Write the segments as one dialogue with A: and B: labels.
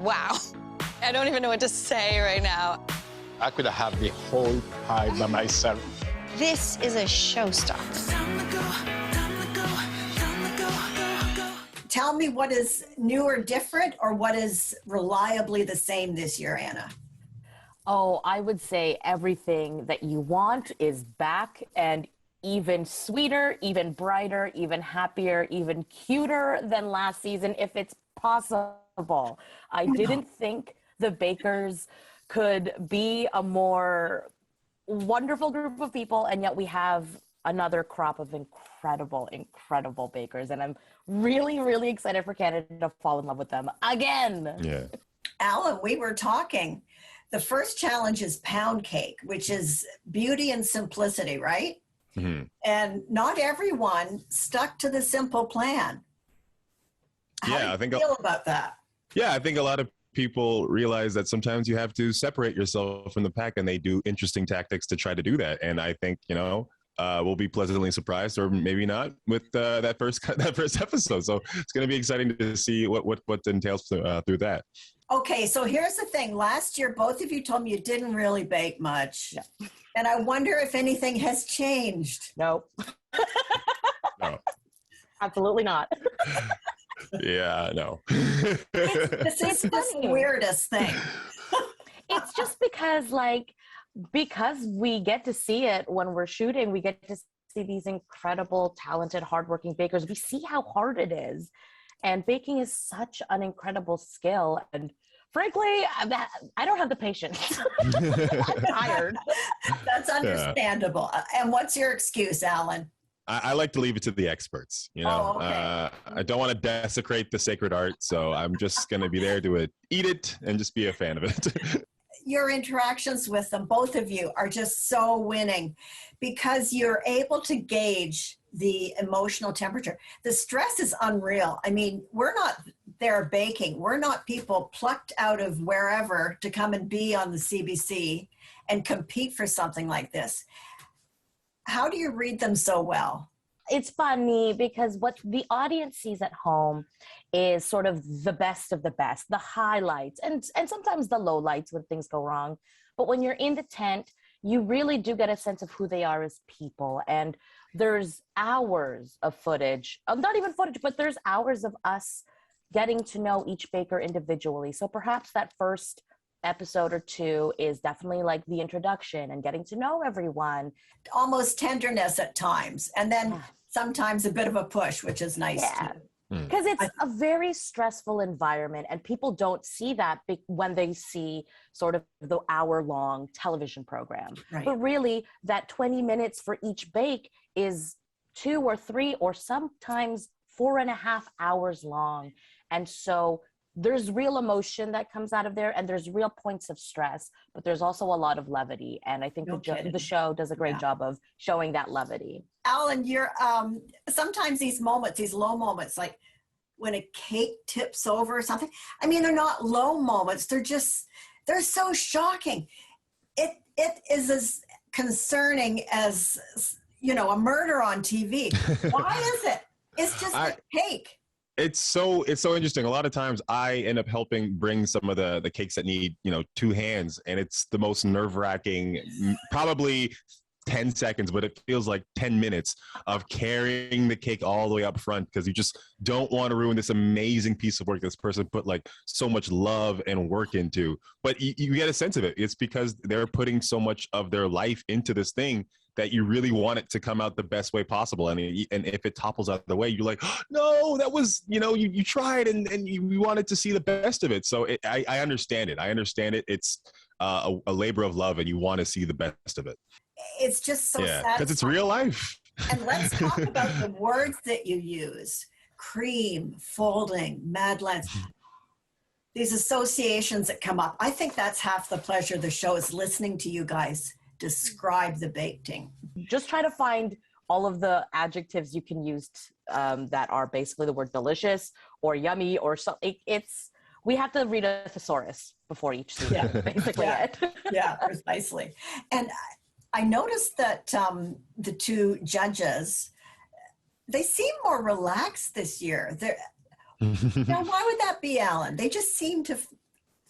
A: Wow. I don't even know what to say right now.
B: I could have the whole pie by myself.
A: This is a showstopper.
C: Tell me what is new or different, or what is reliably the same this year, Anna?
D: Oh, I would say everything that you want is back, and even sweeter, even brighter, even happier, even cuter than last season, if it's possible. I didn't think the Bakers could be a more wonderful group of people, and yet we have another crop of incredible bakers, and I'm really, really excited for Canada to fall in love with them again.
E: Yeah.
C: Alan, we were talking. The first challenge is pound cake, which is beauty and simplicity, right?
E: Mm-hmm.
C: And not everyone stuck to the simple plan. How do you feel about that?
E: Yeah, I think a lot of people realize that sometimes you have to separate yourself from the pack, and they do interesting tactics to try to do that. And I think, we'll be pleasantly surprised, or maybe not, with that first episode. So it's going to be exciting to see what entails through that.
C: Okay, so here's the thing. Last year, both of you told me you didn't really bake much.
D: Yeah.
C: And I wonder if anything has changed.
D: Nope.
E: No.
D: Absolutely not.
E: Yeah, no.
C: This is the weirdest thing.
D: It's just because we get to see it when we're shooting, we get to see these incredible, talented, hardworking bakers. We see how hard it is. And baking is such an incredible skill. And frankly, I don't have the patience. I'm tired.
C: That's understandable. Yeah. And what's your excuse, Alan?
E: I like to leave it to the experts.
C: Oh, okay.
E: I don't want to desecrate the sacred art, so I'm just going to be there to eat it and just be a fan of it.
C: Your interactions with them, both of you, are just so winning because you're able to gauge the emotional temperature. The stress is unreal. I mean, we're not there baking. We're not people plucked out of wherever to come and be on the CBC and compete for something like this. How do you read them so well?
D: It's funny because what the audience sees at home is sort of the best of the best, the highlights, and sometimes the lowlights when things go wrong. But when you're in the tent, you really do get a sense of who they are as people. And there's hours of footage, not even footage, but there's hours of us getting to know each baker individually. So perhaps that first episode or two is definitely like the introduction and getting to know everyone.
C: Almost tenderness at times. And then sometimes a bit of a push, which is nice too.
D: Because it's a very stressful environment, and people don't see that when they see sort of the hour-long television program.
C: Right.
D: But really, that 20 minutes for each bake is 2 or 3 or sometimes 4.5 hours long. And so there's real emotion that comes out of there, and there's real points of stress, but there's also a lot of levity. And I think the show does a great job of showing that levity.
C: Alan, you're sometimes these moments, these low moments, like when a cake tips over or something. I mean, they're not low moments. They're so shocking. It is as concerning as, a murder on TV. Why is it? It's just a cake.
E: It's so interesting. A lot of times I end up helping bring some of the cakes that need, 2 hands. And it's the most nerve-wracking, probably 10 seconds, but it feels like 10 minutes of carrying the cake all the way up front, because you just don't want to ruin this amazing piece of work this person put like so much love and work into. But you get a sense of it. It's because they're putting so much of their life into this thing that you really want it to come out the best way possible. And if it topples out of the way, you're like, oh, no, that was, you tried and you wanted to see the best of it. So I understand it. I understand it. It's a labor of love, and you want to see the best of it.
C: It's just so sad.
E: Because it's real life.
C: And let's talk about the words that you use. Cream, folding, madeleines. These associations that come up. I think that's half the pleasure of the show, is listening to you guys describe the baking.
D: Just try to find all of the adjectives you can use that are basically the word delicious or yummy or something. We have to read a thesaurus before each season, basically.
C: Yeah, precisely. And I noticed that the 2 judges, they seem more relaxed this year. Now, why would that be, Alan? They just seem to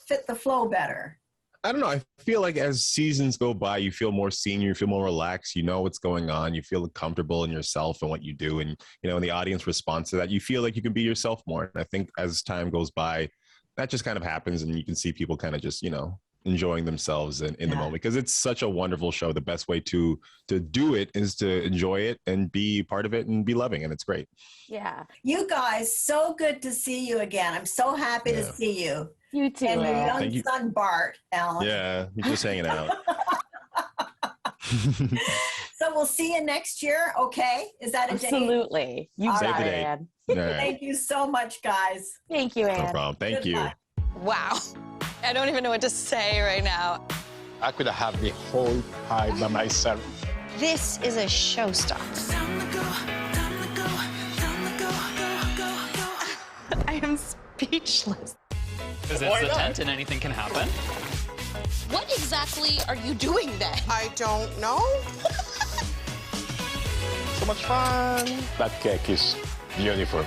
C: fit the flow better?
E: I don't know. I feel like as seasons go by, you feel more senior, you feel more relaxed, you know what's going on, you feel comfortable in yourself and what you do. And, you know, and the audience responds to that. You feel like you can be yourself more. And I think as time goes by, that just kind of happens and you can see people kind of just, you know, enjoying themselves in the moment, because it's such a wonderful show. The best way to do it is to enjoy it and be part of it and be loving. And it's great.
D: Yeah.
C: You guys, so good to see you again. I'm so happy to see you.
D: You too.
C: And your
E: Thank
C: young
E: you.
C: son, Bart, Alan.
E: Yeah, we're just hanging out.
C: So we'll see you next year, okay? Is that a date?
D: Absolutely. You
C: All
D: got
E: right.
D: it, Anne.
E: All right.
C: Thank you so much, guys.
D: Thank you,
E: No
D: Anne.
E: problem. Thank
C: Good
E: you.
C: luck.
A: Wow. I don't even know what to say right now.
B: I could have the whole pie by myself.
A: This is a showstopper. I am speechless.
F: Because it's the tent and anything can happen.
G: What exactly are you doing then?
H: I don't know.
B: So much fun. That cake is beautiful.